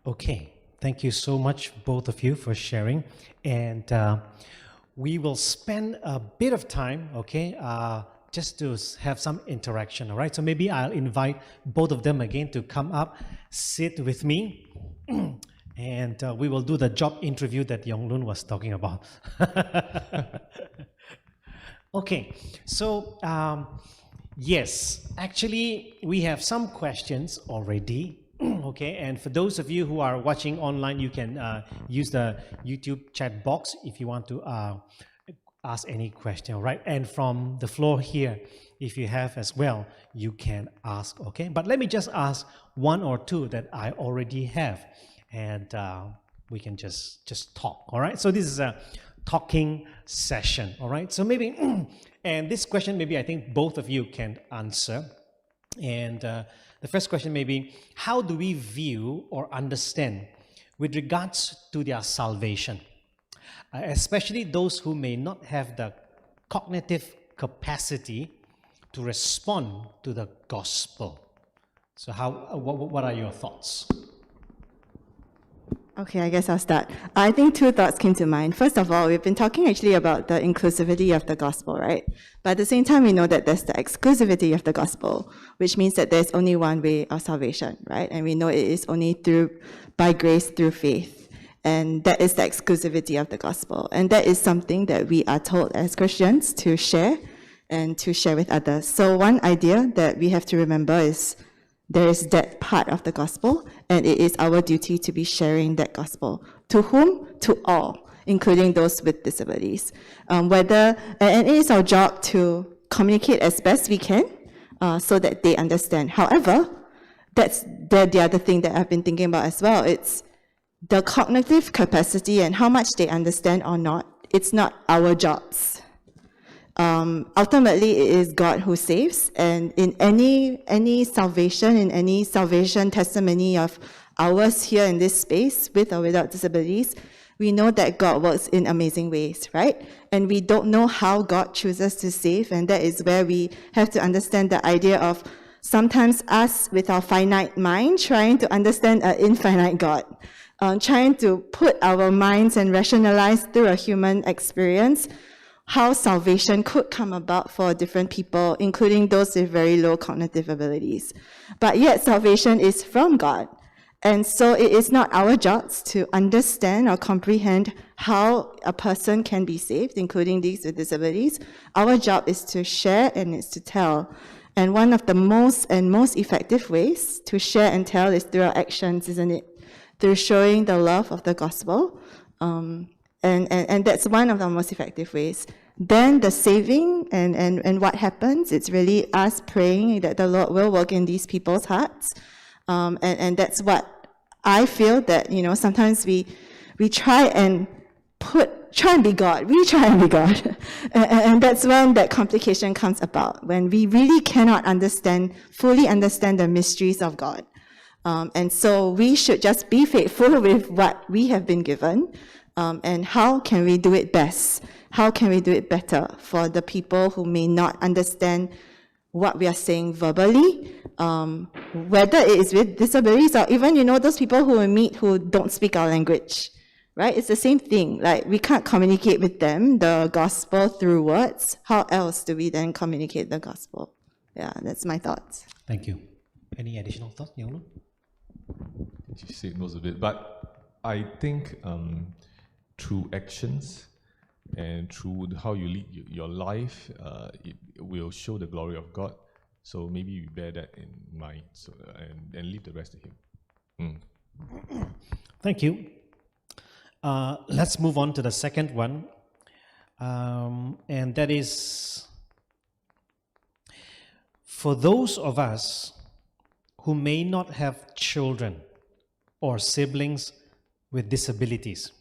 Okay, thank you so much, both of you, for sharing. And we will spend a bit of time, okay, just to have some interaction, all right? So maybe I'll invite both of them again to come up, sit with me, and we will do the job interview that Yonglun was talking about. Okay, so yes, actually we have some questions already. Okay, and for those of you who are watching online, you can use the YouTube chat box if you want to ask any question, right? And from the floor here, if you have as well, you can ask, okay? But let me just ask one or two that I already have, and we can just talk, all right? So this is a talking session, all right? So maybe, and this question maybe I think both of you can answer. And the first question may be, how do we view or understand with regards to their salvation? Especially those who may not have the cognitive capacity to respond to the gospel. So what are your thoughts? Okay, I guess I'll start. I think two thoughts came to mind. First of all, we've been talking actually about the inclusivity of the gospel, right? But at the same time, we know that there's the exclusivity of the gospel, which means that there's only one way of salvation, right? And we know it is only by grace through faith. And that is the exclusivity of the gospel. And that is something that we are told as Christians to share and to share with others. So one idea that we have to remember is there is that part of the gospel, and it is our duty to be sharing that gospel. To whom? To all, including those with disabilities. And it is our job to communicate as best we can so that they understand. However, that's the other thing that I've been thinking about as well. It's the cognitive capacity and how much they understand or not. It's not our jobs. Ultimately, it is God who saves, and in any salvation testimony of ours here in this space, with or without disabilities, we know that God works in amazing ways, right? And we don't know how God chooses to save, and that is where we have to understand the idea of sometimes us with our finite mind trying to understand an infinite God, trying to put our minds and rationalize through a human experience how salvation could come about for different people, including those with very low cognitive abilities. But yet salvation is from God. And so it is not our jobs to understand or comprehend how a person can be saved, including these with disabilities. Our job is to share and is to tell. And one of the most effective ways to share and tell is through our actions, isn't it? Through showing the love of the gospel. And that's one of the most effective ways. Then the saving and what happens, it's really us praying that the Lord will work in these people's hearts. And that's what I feel that, sometimes we try and be God. We try and be God. And that's when that complication comes about, when we really cannot fully understand the mysteries of God. And so we should just be faithful with what we have been given. And how can we do it best? How can we do it better for the people who may not understand what we are saying verbally, whether it is with disabilities or even, those people who we meet who don't speak our language, right? It's the same thing. Like, we can't communicate with them the gospel through words. How else do we then communicate the gospel? Yeah, that's my thoughts. Thank you. Any additional thoughts, Yono? You said most of it, but I think through actions and through how you lead your life, it will show the glory of God. So maybe we bear that in mind, and leave the rest to Him. Thank you. Let's move on to the second one, and that is for those of us who may not have children or siblings with disabilities.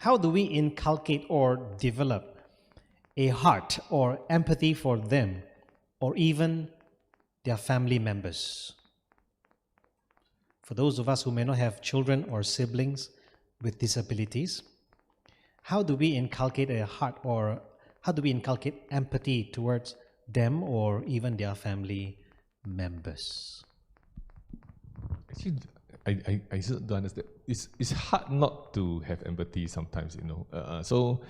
How do we inculcate or develop a heart or empathy for them or even their family members? For those of us who may not have children or siblings with disabilities, how do we inculcate a heart or how do we inculcate empathy towards them or even their family members? Actually, I still don't understand. It's hard not to have empathy sometimes, So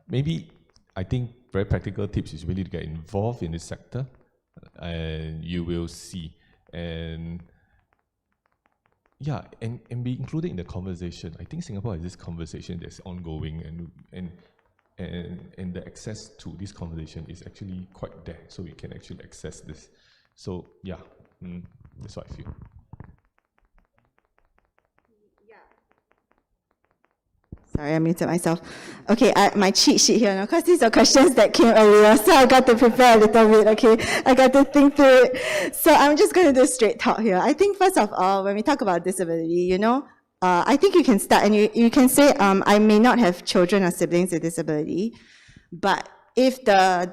maybe I think very practical tips is really to get involved in this sector, and you will see. And be included in the conversation. I think Singapore has this conversation that's ongoing, and the access to this conversation is actually quite there, so we can actually access this. So that's what I feel. Sorry, I muted myself. Okay, my cheat sheet here now, because these are questions that came earlier, so I got to prepare a little bit, okay? I got to think through it. So I'm just going to do straight talk here. I think, first of all, when we talk about disability, I think you can start, and you can say, I may not have children or siblings with disability, but if the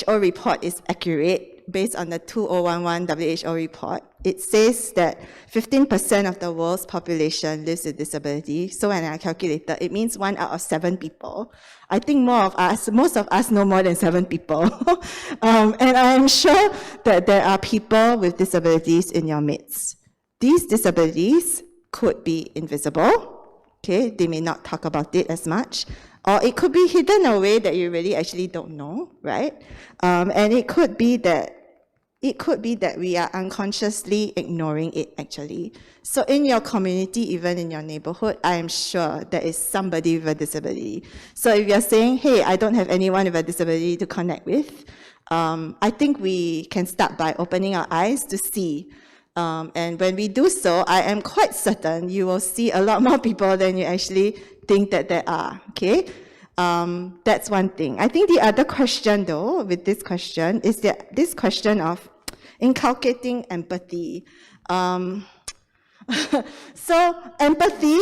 WHO report is accurate, based on the 2011 WHO report, it says that 15% of the world's population lives with disability. So when I calculated, it means 1 out of 7 people. I think most of us know more than 7 people. And I'm sure that there are people with disabilities in your midst. These disabilities could be invisible. Okay, they may not talk about it as much. Or it could be hidden in a way that you really actually don't know, right? And it could be that we are unconsciously ignoring it, actually. So in your community, even in your neighborhood, I am sure there is somebody with a disability. So if you're saying, hey, I don't have anyone with a disability to connect with, I think we can start by opening our eyes to see. And when we do so, I am quite certain you will see a lot more people than you actually think that there are, okay? That's one thing. I think the other question, though, with this question, is this question of inculcating empathy. So empathy,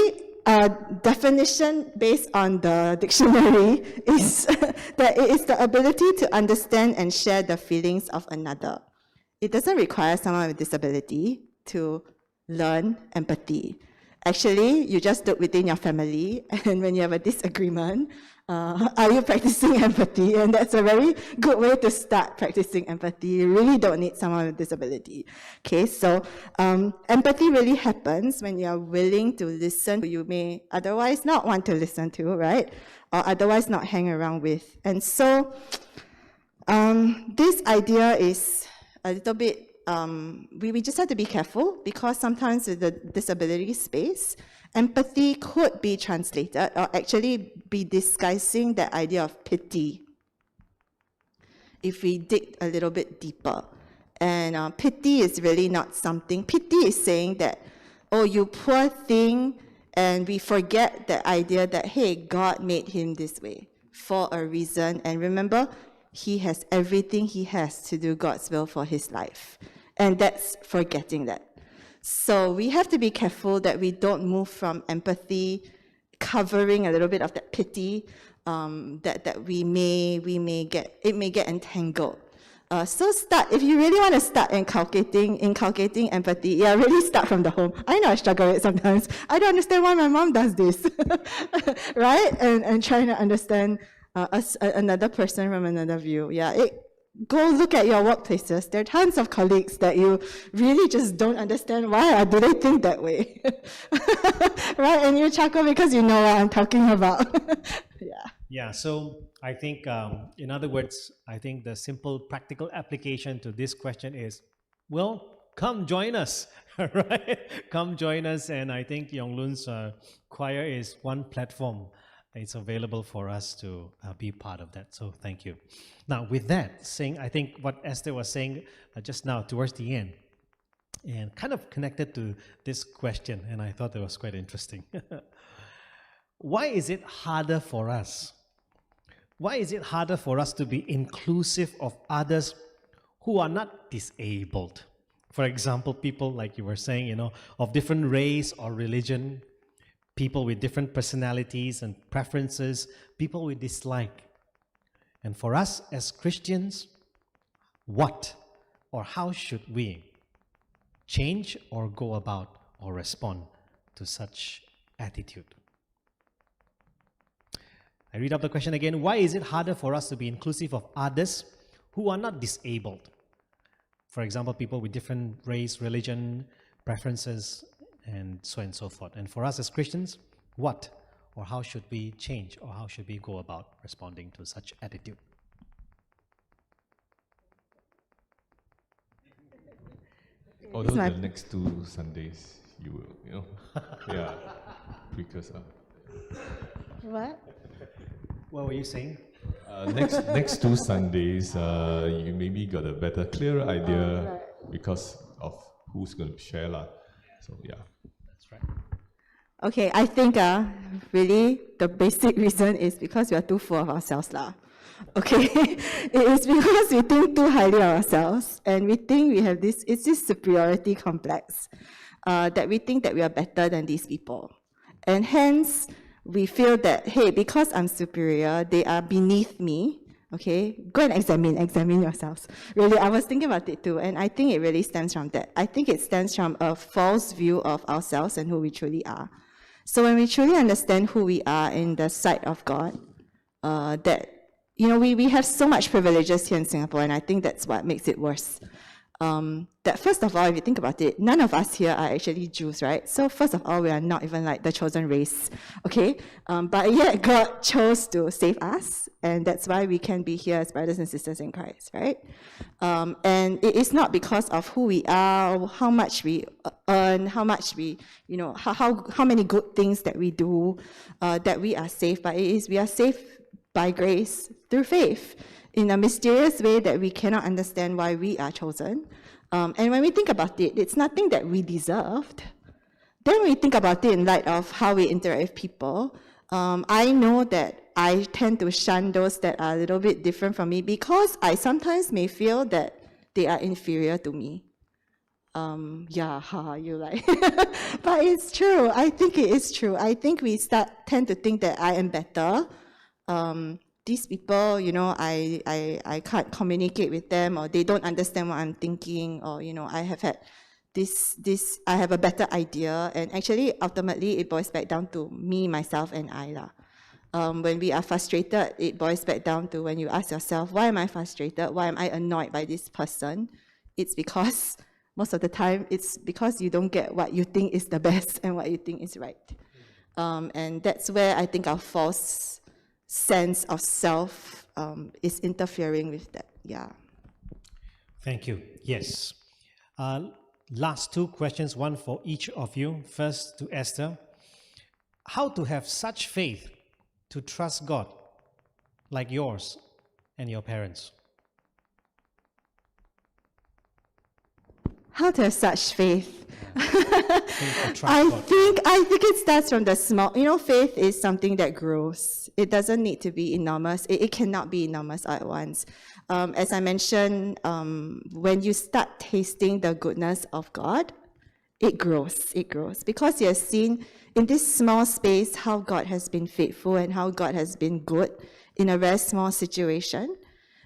definition based on the dictionary, is that it is the ability to understand and share the feelings of another. It doesn't require someone with disability to learn empathy. Actually, you just look within your family, and when you have a disagreement, are you practicing empathy? And that's a very good way to start practicing empathy. You really don't need someone with disability. Okay, so empathy really happens when you're willing to listen who you may otherwise not want to listen to, right? Or otherwise not hang around with. And so this idea is a little bit we just have to be careful, because sometimes with the disability space, empathy could be translated or actually be disguising the idea of pity if we dig a little bit deeper. And pity is really not something. Pity is saying that, oh, you poor thing, and we forget the idea that, hey, God made him this way for a reason. And remember, he has everything he has to do God's will for his life. And that's forgetting that. So we have to be careful that we don't move from empathy, covering a little bit of that pity, that we may get entangled. So if you really want to start inculcating empathy, yeah, really start from the home. I know I struggle with it sometimes. I don't understand why my mom does this, right? And trying to understand another person from another view. Yeah, go look at your workplaces. There are tons of colleagues that you really just don't understand why do they think that way, right? And you chuckle because you know what I'm talking about. Yeah. Yeah, so I think, in other words, I think the simple practical application to this question is, well, come join us, right? Come join us, and I think Yonglun's choir is one platform. It's available for us to be part of that, so thank you. Now, with that saying, I think what Esther was saying just now towards the end, and kind of connected to this question, and I thought that was quite interesting. Why is it harder for us? Why is it harder for us to be inclusive of others who are not disabled? For example, people, like you were saying, of different race or religion, people with different personalities and preferences, people we dislike. And for us as Christians, what or how should we change or go about or respond to such attitude? I read up the question again. Why is it harder for us to be inclusive of others who are not disabled? For example, people with different race, religion, preferences, and so on and so forth. And for us as Christians, what or how should we change or how should we go about responding to such attitude? Although the next 2 Sundays, you will, yeah, precursor. What? What were you saying? Next 2 Sundays, you maybe got a better, clearer idea because of who's going to share lah. So yeah. That's right. Okay, I think really the basic reason is because we are too full of ourselves lah. Okay, it is because we think too highly of ourselves, and we think we have this superiority complex, that we think that we are better than these people, and hence we feel that, hey, because I'm superior, they are beneath me. Okay, go and examine yourselves. Really, I was thinking about it too, and I think it really stems from that. I think it stems from a false view of ourselves and who we truly are. So when we truly understand who we are in the sight of God, that, we have so much privileges here in Singapore, and I think that's what makes it worse. That first of all, if you think about it, none of us here are actually Jews, right? So first of all, we are not even like the chosen race, okay? But yet God chose to save us, and that's why we can be here as brothers and sisters in Christ, right? And it is not because of who we are, or how much we earn, how much we, how many good things that we do, that we are saved, but it is we are saved by grace through faith, in a mysterious way that we cannot understand why we are chosen. And when we think about it, it's nothing that we deserved. Then we think about it in light of how we interact with people. I know that I tend to shun those that are a little bit different from me because I sometimes may feel that they are inferior to me. You like. But it's true. I think it is true. I think we tend to think that I am better. These people, I can't communicate with them, or they don't understand what I'm thinking, or, I have had I have a better idea. And actually, ultimately, it boils back down to me, myself, and I lah. When we are frustrated, it boils back down to when you ask yourself, why am I frustrated? Why am I annoyed by this person? It's because, most of the time, it's because you don't get what you think is the best and what you think is right. And that's where I think our false sense of self is interfering with that. Yeah. Thank you. Yes. Last two questions, one for each of you. First to Esther. How to have such faith to trust God like yours and your parents? How to have such faith? Faith to trust I God. think it starts from the small. Faith is something that grows. It doesn't need to be enormous. It cannot be enormous all at once. As I mentioned, when you start tasting the goodness of God, it grows. It grows because you have seen in this small space how God has been faithful and how God has been good in a very small situation.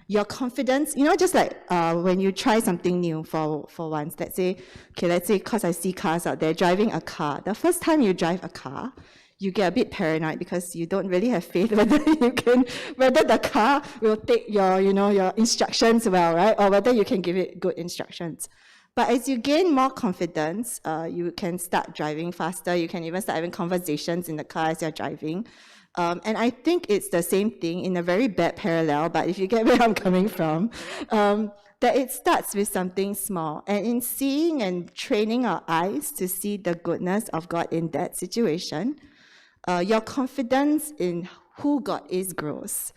Your confidence, just like when you try something new for once, let's say, because I see cars out there, driving a car. The first time you drive a car, you get a bit paranoid because you don't really have faith whether the car will take your instructions well, right? Or whether you can give it good instructions. But as you gain more confidence, you can start driving faster. You can even start having conversations in the car as you're driving. And I think it's the same thing in a very bad parallel, but if you get where I'm coming from, that it starts with something small. And in seeing and training our eyes to see the goodness of God in that situation, your confidence in who God is grows.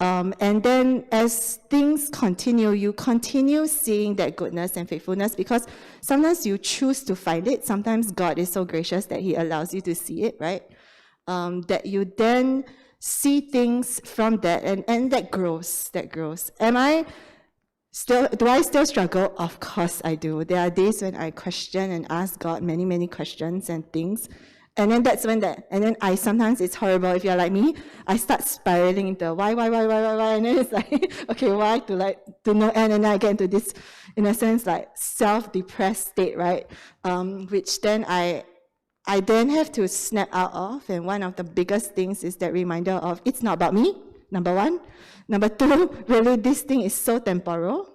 And then as things continue, you continue seeing that goodness and faithfulness because sometimes you choose to find it. Sometimes God is so gracious that he allows you to see it, right? That you then see things from that and that grows. Do I still struggle? Of course I do. There are days when I question and ask God many, many questions and things. And then sometimes it's horrible. If you're like me, I start spiraling into why, and then it's like, okay, why to no end, and then I get into this, in a sense, like self-depressed state, right? Which then I then have to snap out of, and one of the biggest things is that reminder of, it's not about me, number one. Number two, really, this thing is so temporal.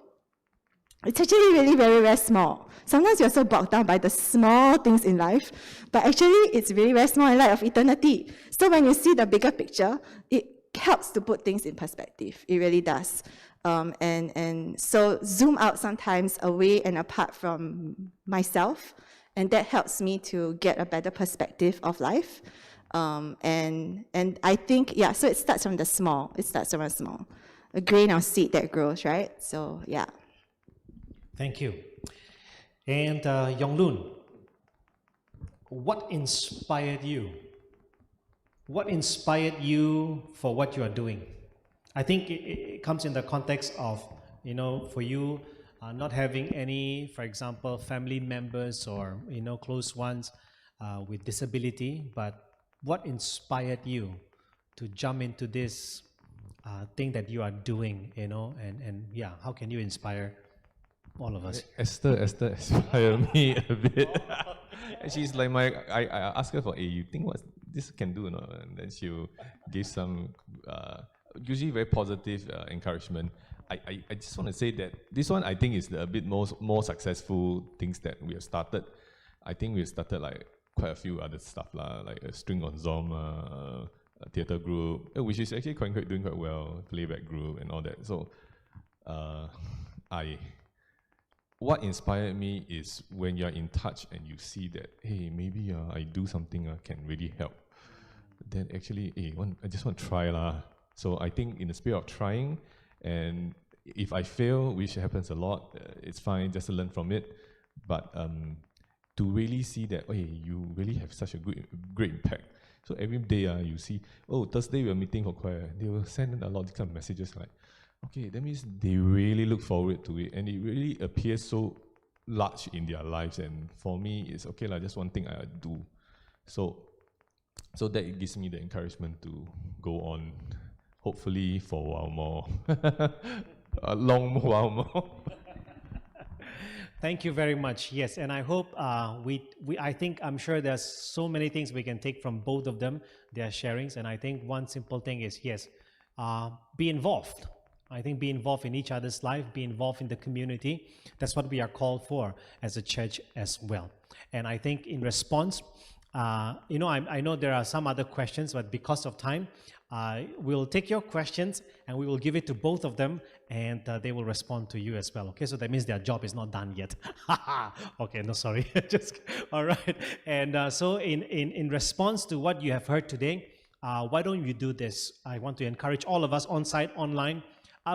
It's actually really very, very small. Sometimes you're so bogged down by the small things in life, but actually it's really very small in light of eternity. So when you see the bigger picture, it helps to put things in perspective. It really does. And so zoom out sometimes away and apart from myself, and that helps me to get a better perspective of life. And I think, so it starts from the small. A grain of seed that grows, right? So, yeah. Thank you. And Yonglun, what inspired you? What inspired you for what you are doing? I think it comes in the context of, for you not having any, for example, family members or, close ones with disability, but what inspired you to jump into this thing that you are doing, how can you inspire all of us? Esther inspired me a bit. She's like I asked her for, you think what this can do, and then she'll give some usually very positive encouragement. I just want to say that this one I think is a bit more successful things that we have started. I think we have started like quite a few other stuff like a string ensemble, a theatre group, which is actually doing quite well, playback group and all that. So what inspired me is when you're in touch and you see that, hey, maybe I do something can really help. Then actually, I just want to try . So I think in the spirit of trying, and if I fail, which happens a lot, it's fine, just to learn from it. But to really see that, you really have such a great impact. So every day you see, Thursday we're meeting for choir. They will send a lot of these kind of messages like, okay, that means they really look forward to it, and it really appears so large in their lives. And for me, it's okay, just one thing I do. So that gives me the encouragement to go on, hopefully for a while more, a long while more. Thank you very much. Yes, and I hope I'm sure there's so many things we can take from both of them, their sharings, and I think one simple thing is, be involved. I think be involved in each other's life, be involved in the community. That's what we are called for as a church as well. And I think in response, I know there are some other questions, but because of time, we'll take your questions and we will give it to both of them and they will respond to you as well. Okay, so that means their job is not done yet. Okay, no, sorry. Just all right. And so in response to what you have heard today, why don't you do this? I want to encourage all of us on site, online.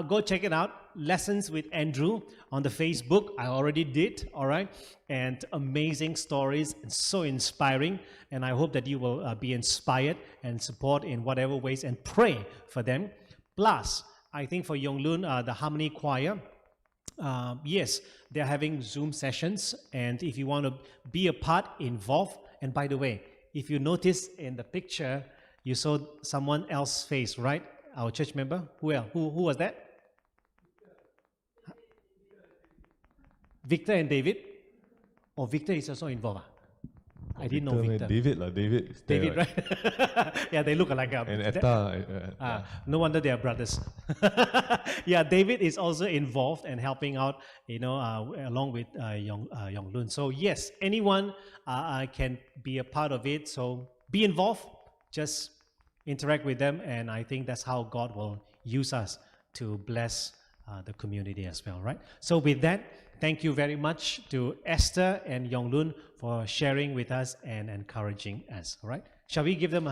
Go check it out. Lessons with Andrew on the Facebook. I already did, all right? And amazing stories, and so inspiring. And I hope that you will be inspired and support in whatever ways and pray for them. Plus, I think for Yonglun, the Harmony Choir, yes, they're having Zoom sessions. And if you want to be a part, involved. And by the way, if you notice in the picture, you saw someone else's face, right? Our church member? Who else? Who was that? Victor and David? Oh, Victor is also involved. I didn't know Victor. David is there, David, right? Yeah, they look alike. And Etta. No wonder they are brothers. Yeah, David is also involved and helping out, along with Yonglun. So yes, anyone can be a part of it. So be involved. Just interact with them, and I think that's how God will use us to bless the community as well, right? So with that, thank you very much to Esther and Yonglun for sharing with us and encouraging us, all right? Shall we give them a hand?